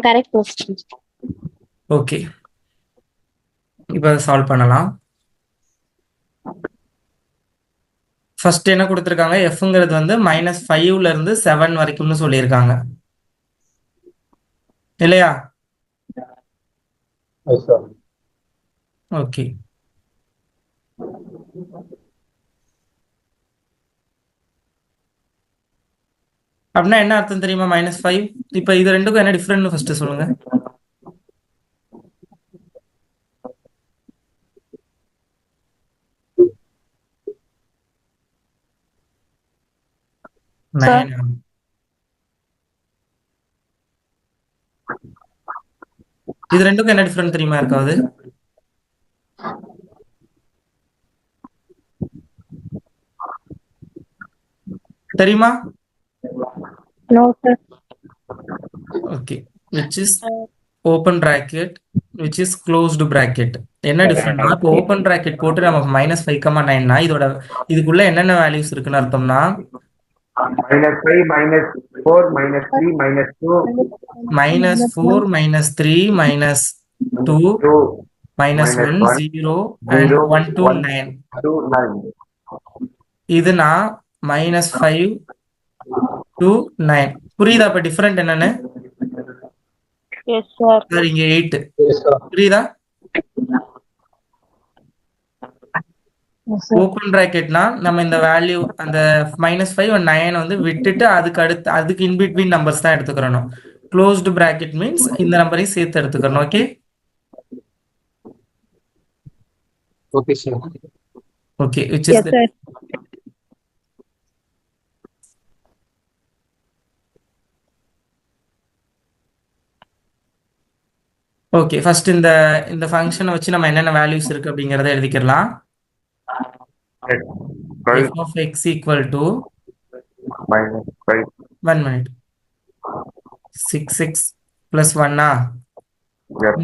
Correct question. Okay, இப்போ solve பண்ணலாம். First என்ன கொடுத்துருக்காங்க? எஃப்ங்கிறது வந்து -5ல இருந்து 7 வரைக்கும்னு சொல்லியிருக்காங்க இல்லையா? Yes, sir. Okay, அப்படின்னா என்ன அர்த்தம் தெரியுமா? -5. இப்போ இது ரெண்டுக்கும் என்ன டிஃபரெண்ட் ஃபர்ஸ்ட் சொல்லுங்க. நயனா இது ரெண்டுக்கும் என்ன டிஃபரெண்ட் தெரியுமா இருக்காது? தெரியுமா? No, sir. Okay, which is open bracket which is closed bracket. என்ன டிஃபரெண்ட்னா, இப்போ ஓப்பன் பிராக்கெட் போட்டு நமக்கு -5,9னா இதோட இதுக்குள்ள என்னென்ன வேல்யூஸ் இருக்குன்னு அர்த்தம்னா -5 -4 -3 -2 -4 -3 -2 2 -1 0 and 1 to 9. 2 9. இதுனா -5 to 9. புரியுதா? அப்ப டிஃபரெண்ட் என்னன்னு? Yes, sir. சார் இங்க 8 Yes, sir. புரியுதா? Yes, sir. ஓப்பன் பிராக்கெட்னா நம்ம இந்த வேல்யூ அந்த -5 and 9 வந்து விட்டுட்டு அதுக்கு இன்பிட்வீன் நம்பர்ஸ் தான் எடுத்துக்கிறணும். க்ளோஸ்டு பிராக்கெட் மீன்ஸ் இந்த நம்பரையும் சேர்த்து எடுத்துக்கிறணும். Okay Okay, sir. Okay, which is Yes, sir. Okay, first இந்த இந்த ஃபங்க்ஷனை வச்சு நம்ம என்னென்ன வேல்யூஸ் இருக்கு அப்படிங்கறத எழுதிக்கலாம். f of x equal to -5 1 minute 6x plus 1 yes.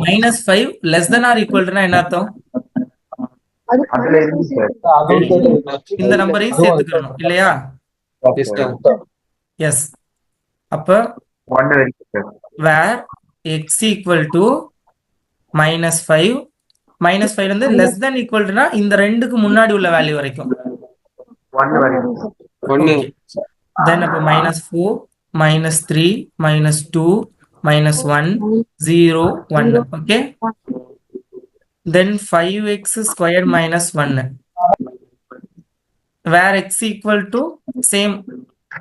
-5 less than or equal to என்ன அர்த்தம்? அது அதுல இருந்து சார் இந்த நம்பரையும் சேர்த்துக்கணும் இல்லையா? Yes, sir. எஸ். அப்ப 1 வரைக்கும் sir where x equal to -5 -5 இருந்து less than equal to இந்த ரெண்டுக்கு முன்னாடி உள்ள வேல்யூ வரைக்கும். 1 வரைக்கும் One. Then அப்ப -4 -3 -2 -1 0 1. Okay, then 5x squared minus 1 where x equal to same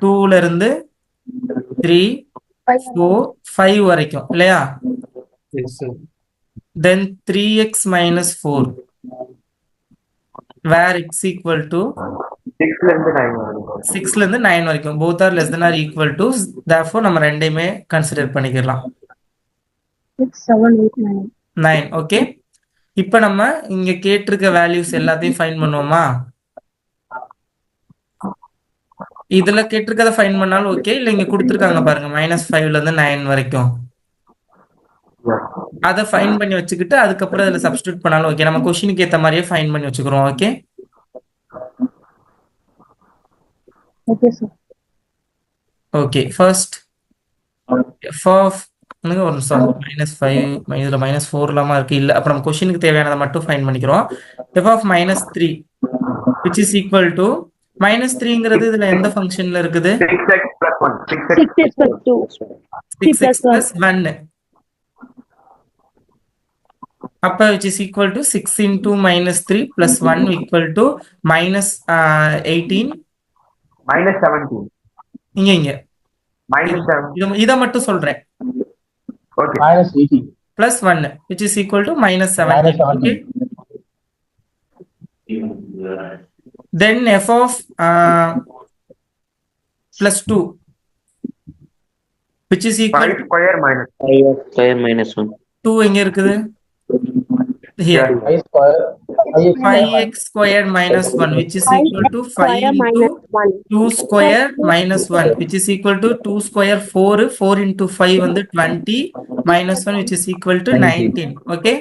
2ல இருந்து 3 4 5 வரைக்கும் இல்லையா? Yes, sir. then 3x minus 4 where x equal to 6ல இருந்து 9 வரைக்கும் 6ல இருந்து 9 வரைக்கும் both are less than or equal to, therefore நம்ம ரெண்டையுமே கன்சிடர் பண்ணிக்கலாம். 6, 7, 8, 9. 9. ஓகே, இப்போ நம்ம இங்க கேட்டிருக்க வேல்யூஸ் எல்லாத்தையும் ஃபைண்ட் பண்ணுவோமா? இதுல கேட்டிருக்கத ஃபைண்ட் பண்ணாலும் ஓகே, இல்ல இங்க கொடுத்துருக்காங்க பாருங்க -5ல இருந்து 9 வரைக்கும், அதை ஃபைண்ட் பண்ணி வச்சுக்கிட்டு அதுக்கப்புறம் அதுல சப்ஸ்டிட்யூட் பண்ணாலும் ஓகே. நம்ம கொஸ்டினுக்கு ஏத்த மாதிரியே ஃபைண்ட் பண்ணி வச்சுக்கிறோம். Okay Okay, sir. Okay, first F of ஒரு நிமிஷம் -5 இதுல -4 இல்லாம இருக்கு இல்ல அப்ப நம்ம கொஸ்டினுக்கு தேவையானதை மட்டும் ஃபைண்ட் பண்ணிக்கிறோம். F of -3 which is equal to -3ங்கிறது இதுல எந்த ஃபங்க்ஷன்ல இருக்குது? 6x plus 1. 6x 6x plus 2. 6x plus 1. அப்ப which is equal to 6 into -3 plus 1 equal to -18. minus 17. இங்க Minus 7. இத மட்டும் சொல்றேன். Okay. -18. Plus 1 which is equal to -17. Okay. Then f of plus 2 which is equal 5 to square minus 5x square minus 1. 2 எங்க இருக்குது? Here. 5 square. 5x squared minus 1 which is equal to 5 into 2 square minus 1 which is equal to 2 square 4 4 into 5 வந்து 20 minus 1 which is equal to 19. Okay.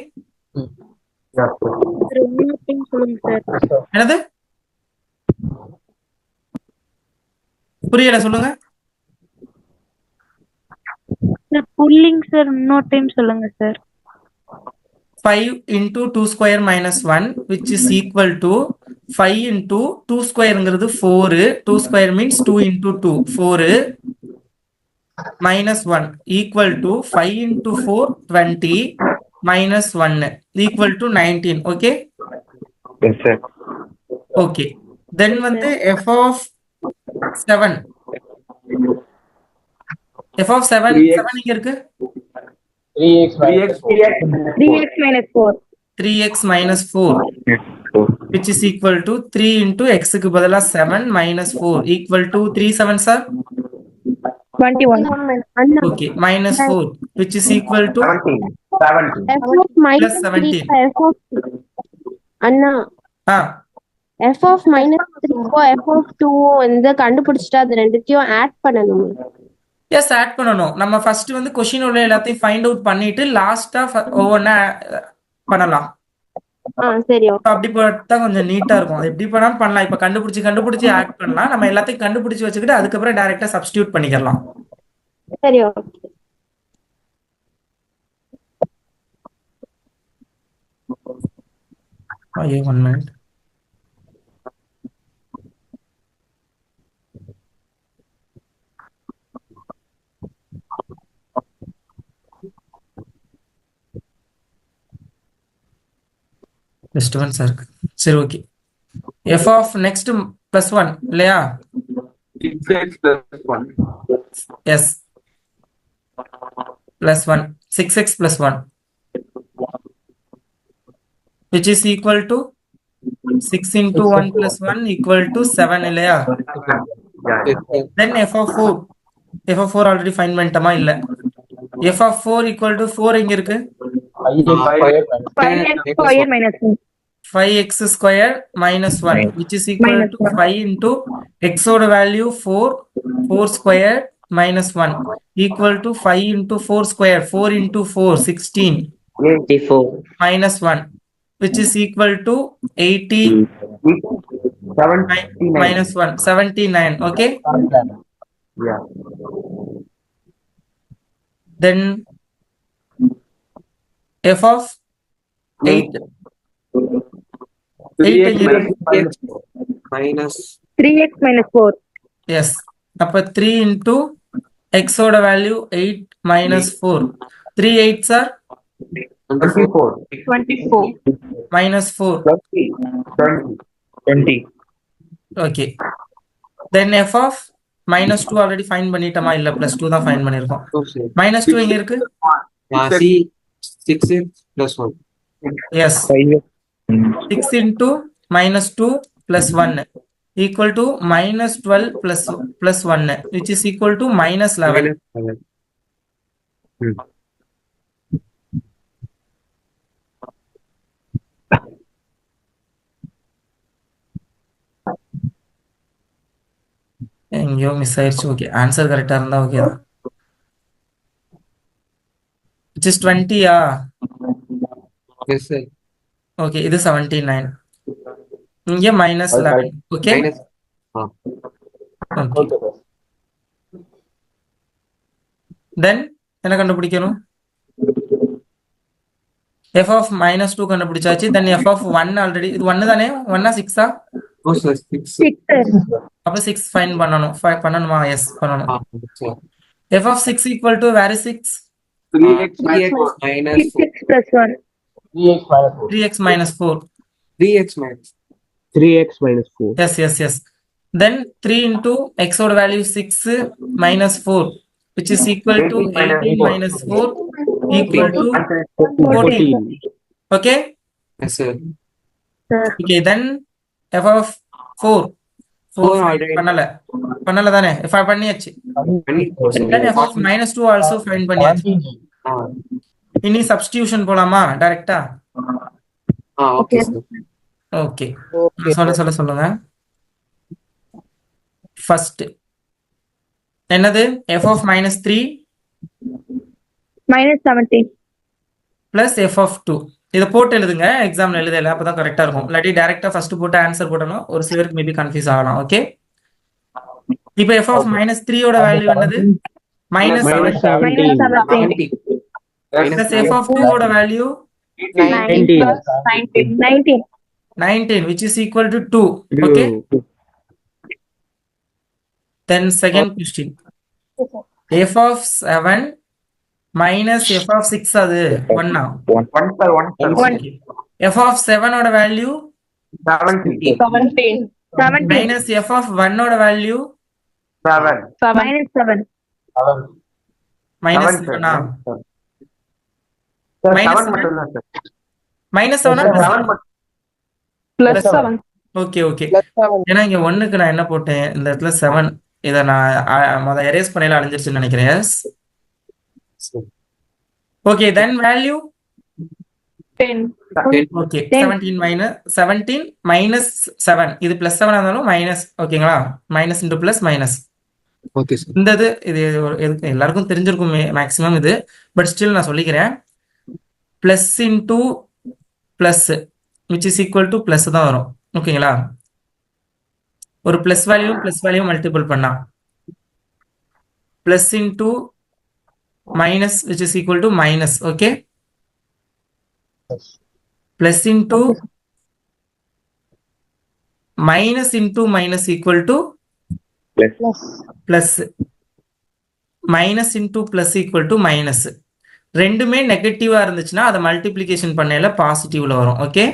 Yeah. என்னது? புரியல சொல்லுங்க. Sir, pulling sir, இன்னொரு time சொல்லுங்க sir. 5 into 2 square minus 1 which is equal to 5 into 2 squareங்கிறது 4 2 square means 2 into 2 4 minus 1 equal to 5 into 4 20 minus 1 equal to 19. Okay. Yes, sir. Okay. Then வந்து f of 7 f of 7 7 இங்க இருக்கு 3x minus 4. 3x minus 4. 3x minus 4 which is equal to 3 into x க்கு பதிலா 7 minus 4 equal to 3 7s are 21. okay minus 4 which is equal to 17. 17. f of minus Plus 17. 3 f of Anna f of minus 3 f of 2 வந்து கண்டுபிடிச்சிட்டா அது ரெண்டுத்தையும் add பண்ணணும். S add பண்ணணும். நம்ம first வந்து question உள்ள எல்லாத்தையும் ஃபைண்ட் அவுட் பண்ணிட்டு லாஸ்டா ஒவ்வொன்றா பண்ணலாம். சரி அப்படி பார்த்தா கொஞ்சம் நீட்டா இருக்கும். அது எப்படி பண்ணாலும் பண்ணலாம். இப்ப கண்டுபிடிச்சு ஆட் பண்ணலாம். நம்ம எல்லாத்தையும் கண்டுபிடிச்சு வச்சுக்கிட்டு அதுக்கப்புறம் டைரக்டா சப்ஸ்டிடியூட் பண்ணிக்கலாம். சரி ஓகே. ஐயோ 1 minute. டிஸ்டர்பன்ஸ் இருக்கு. சரி okay. f of next plus 1 இல்லையா? 6x plus 1. yes plus 1 6x plus 1 which is equal to 6 into 1 plus 1 equal to 7 இல்லையா? Yeah. Yes, sir. then f of 4 already find பண்ணிட்டோமா இல்ல? f of 4 equal to 4 எங்க இருக்கு? 5x square minus 1. 5x square minus 1 which is equal Minus to 1. 5 into x oda value 4 square minus 1 equal to 5 into 4 square 4 into 4 16 84. minus 1 which is equal to 80 79. minus 1 79. Okay. Yeah. Then f of 8 3x minus minus 3x minus 4. yes அப்ப 3 into x oda value 8 minus 4 3 8s are 24. 24. minus 4 20. okay. then f of minus 2 already find பண்ணிட்டோமா இல்ல plus 2 தான் find பண்ணிருக்கோம். 2, sir. minus 2 எங்க இருக்கு? C 6x plus 1. yes 6 into minus 2 plus 1 equal to minus 12 plus 1 which is equal to minus 11. Minus 11. எங்கேயோ miss ஆயிடுச்சு. Okay answer கரெக்டா இருந்தா okay தான். which is 20யா? Yes, sir. Okay இது 79 இங்க minus 11. Okay Minus. okay. then என்ன கண்டுபிடிக்கணும்? F of -2 கண்டுபிடிச்சாச்சு. தென் எஃப் ஆஃப் 1 ஆல்ரெடி இது 1 தானே? 1 6 No, sir. 6. 6 sir. அப்ப 6 ஃபைண்ட் பண்ணணும். பண்ணணுமா? எஸ் பண்ணணும். Sir. F of 6 equal to where is 6? 3x 3x minus 4. 6 plus 1. 3x minus 4. 3x minus 4. 3x minus 3x minus 4. Yes. Then 3 into x odd value 6 minus 4, which is equal to 18 minus 4 equal to 14. Okay? Yes, sir. Okay, then f of 4 already. பண்ணல தானே? f பண்ணியாச்சு. Then f of -2 also find பண்ணியாச்சு. இனி substitution போலாமா டைரக்டா? Okay, sir. Okay, சொல்லுங்க. First என்னது? f of -3 -17. plus f of 2. இதை போட்டு எழுதுங்க, எக்ஸாம்ல எழுதல அப்பதான் கரெக்டா இருக்கும். இல்லாட்டி டைரக்டா ஃபர்ஸ்ட் போட்டு ஆன்சர் போடணும். ஒரு சிலருக்கு மேபி கன்ஃபியூஸ் ஆகலாம். ஓகே, இப்போ f of -3 ஓட வேல்யூ என்னது? -17 plus f of 2 ஓட value 19, which is equal to 2. Okay, then second question, f of 7 minus f of 6 அது 1 now. 1 f of 7 ஓட வேல்யூ 17 minus f of 1 ஓட வேல்யூ 7 minus 7 ஆ? minus 7 minus 7 Plus 7. Okay. ஏன்னா இங்க 1க்கு நான் என்ன போட்டேன், இந்த இடத்துல 7, இதை நான் முத எரேஸ் பண்ணல, அழிஞ்சிருச்சுன்னு நினைக்கிறேன். ஓகே, தென் வேல்யூ 10. ஓகே, 17 minus 7, இது +7 இருந்தாலும் மைனஸ். ஓகேங்களா? Minus into plus minus. Okay, sir. இந்த இது எல்லாருக்கும் தெரிஞ்சிருக்கும் மேக்ஸிமம் இது, பட் ஸ்டில் நான் சொல்லிக்கிறேன். Plus into plus which is equal to plus தான் வரும். ஓகேங்களா? ஒரு பிளஸ் வேல்யூ மல்டிபிள் பண்ணா plus into minus which is equal to minus. Okay, plus into minus equal to plus, minus into plus equal to minus. ரெண்டுமே நெகட்டிவா இருந்துச்சுன்னா அதை multiplication பண்ணல பாசிட்டிவ்ல வரும். ஓகே,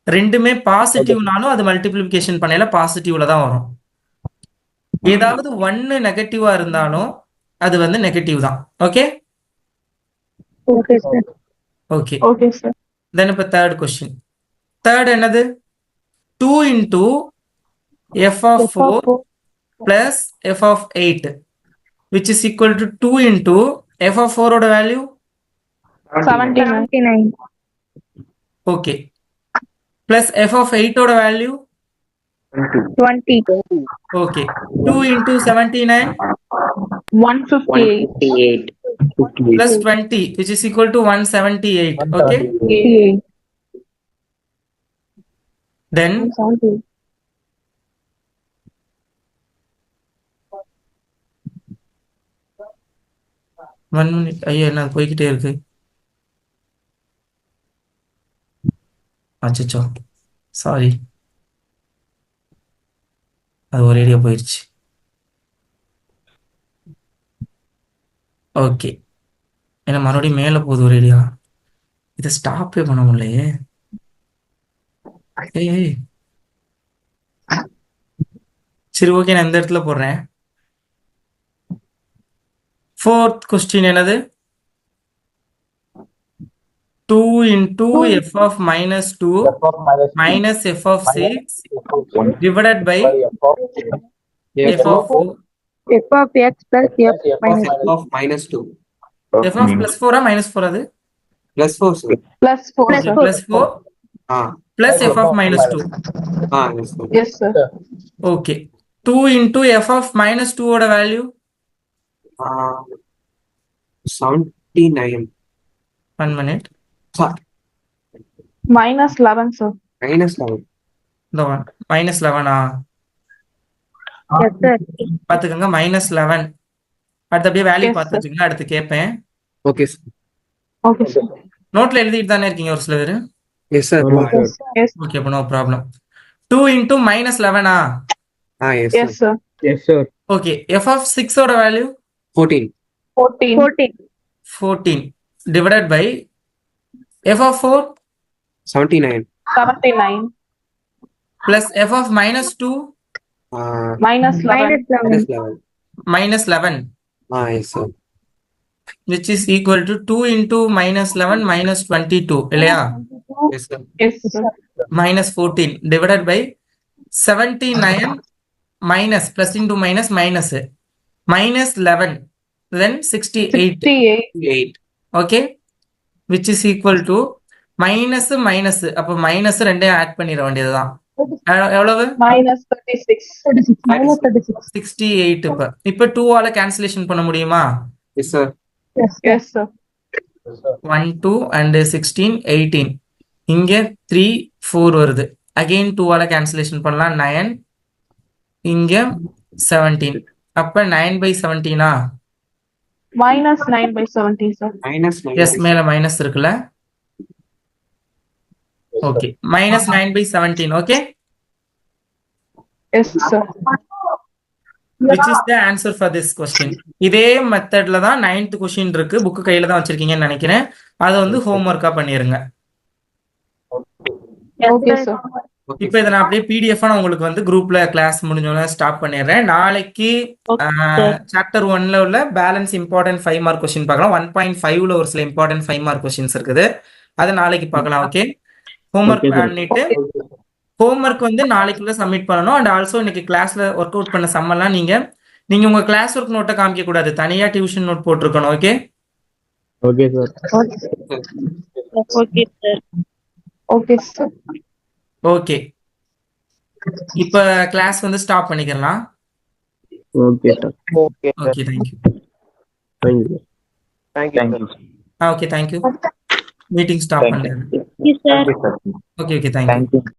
ரெண்டுமே பாசிட்டிவ்னாலும் அது மல்டிப்ளிகேஷன் பண்ணல பாசிட்டிவ்ல தான் வரும். ஏதாவது 1 நெகட்டிவா இருந்தாலும் அது வந்து நெகட்டிவ் தான். Okay, Okay sir. தென் இப்ப தேர்ட் கொஸ்டின். தேர்ட் என்னது? 2 into f of 4 plus f of 8, which is equal to 2 into f of 4 ஓட value 79. Okay, plus f of 8 ஓட value 20. Okay. 2 into 79 158. plus 20, which is equal to 178. Okay, then 1 minute. ஐயோ, என்ன போய்கிட்டே இருக்கு. அச்சோ, sorry, அது ஒரு ஏரியா போயிடுச்சு. ஓகே, ஏன்னா மறுபடியும் மேல போகுது ஒரு ஏரியா. இதை ஸ்டாப்பே பண்ண முடியலையே. ஏய், சரி, ஓகே, நான் இந்த இடத்துல போடுறேன். ஃபோர்த் கொஸ்டின் என்னது? 2 into f of -2 minus f of 6 divided by f of F of x plus f minus F of -2. f of +4 -4 அது +4, sir. +4. okay, +4 plus f of -2. Yes, sir. Yes sir. Okay, 2 into f of -2 ஓட value 79. 1 minute. -11 sir. -11. இந்த one -11 Yes sir. பாத்துக்கோங்க. -11 அடுத்து அப்படியே value Yes, பார்த்து sir. வச்சுக்கோங்க. அடுத்து கேட்பேன். Okay, sir. Okay, sir. நோட்ல எழுதிட்டு தானே இருக்கீங்க ஒரு சில பேர்? Yes, sir. ஆமா sir. Yes, sir. Yes, okay, அப்போ no problem. 2 into -11 Yes, yes, sir. sir. Yes sir. Okay, f of 6 ஓட value 14. 14. 14 divided by f of 4 79. 79. plus f of -2 Minus 11. -11 Yes, sir. which is equal to 2 into -11 -22 இல்லையா? Yes, sir. Yes, sir. -14 divided by 79 minus plus into minus minus -11 then 68 68. 8. okay, which is equal to minus minus அப்போ minus ரெண்டையும் add பண்ணிட வேண்டியதுதான். எவ்வளவு? Minus 36. 36. Minus 36. 68. இப்போ 2 ஆல cancellation பண்ண முடியுமா? Yes, sir. Yes, yes, sir. 1 2 and 16 18 இங்க 3 4 வருது. அகைன் 2 ஆல கேன்சலேஷன் பண்ணலாம். 9 இங்க 17 அப்ப 9/17 Minus 9/17, sir. Minus 9. எஸ், மேல மைனஸ் இருக்குல்ல? Okay, -9/17. Okay, Yes, sir. which is the answer for this question. இதே மெத்தட்ல தான் 9th கொஸ்டின் இருக்கு. புக் கையில தான் வச்சிருக்கீங்கன்னு நினைக்கிறேன். அதை வந்து ஹோம்ஒர்க்கா பண்ணிருங்க. Okay, sir. இப்போ இதை நான் அப்படியே பிடிஎஃப் நான் உங்களுக்கு வந்து குரூப்ல கிளாஸ் முடிஞ்சோட ஸ்டாப் பண்ணிடுறேன். நாளைக்கு சாப்டர் 1ல உள்ள பேலன்ஸ் இம்பார்ட்டன்ட் 5 மார்க் கொஸ்டின் பார்க்கலாம். 1.5ல ஒரு சில இம்பார்ட்டன்ட் 5 மார்க் கொஸ்டின்ஸ் இருக்குது. அதை நாளைக்கு பார்க்கலாம். ஓகே, ஹோம்ஒர்க் பண்ணிட்டு ஹோம்ஒர்க் வந்து நாளைக்குள்ள சப்மிட் பண்ணணும். அண்ட் ஆல்சோ இன்னைக்கு கிளாஸ்ல ஒர்க் அவுட் பண்ண சம்மெல்லாம் நீங்க உங்க கிளாஸ் ஒர்க் நோட்டை காமிக்க கூடாது, தனியா டியூஷன் நோட் போட்டிருக்கணும். Okay okay sir. Okay sir. Okay, sir. Okay, இப்ப கிளாஸ் வந்து ஸ்டாப் பண்ணிக்கலாம். Okay sir. Okay sir. Okay, thank you. Thank you. Thank you sir. Okay, thank you. Meeting stop பண்ணிடுறேன். Okay sir. Okay, thank you.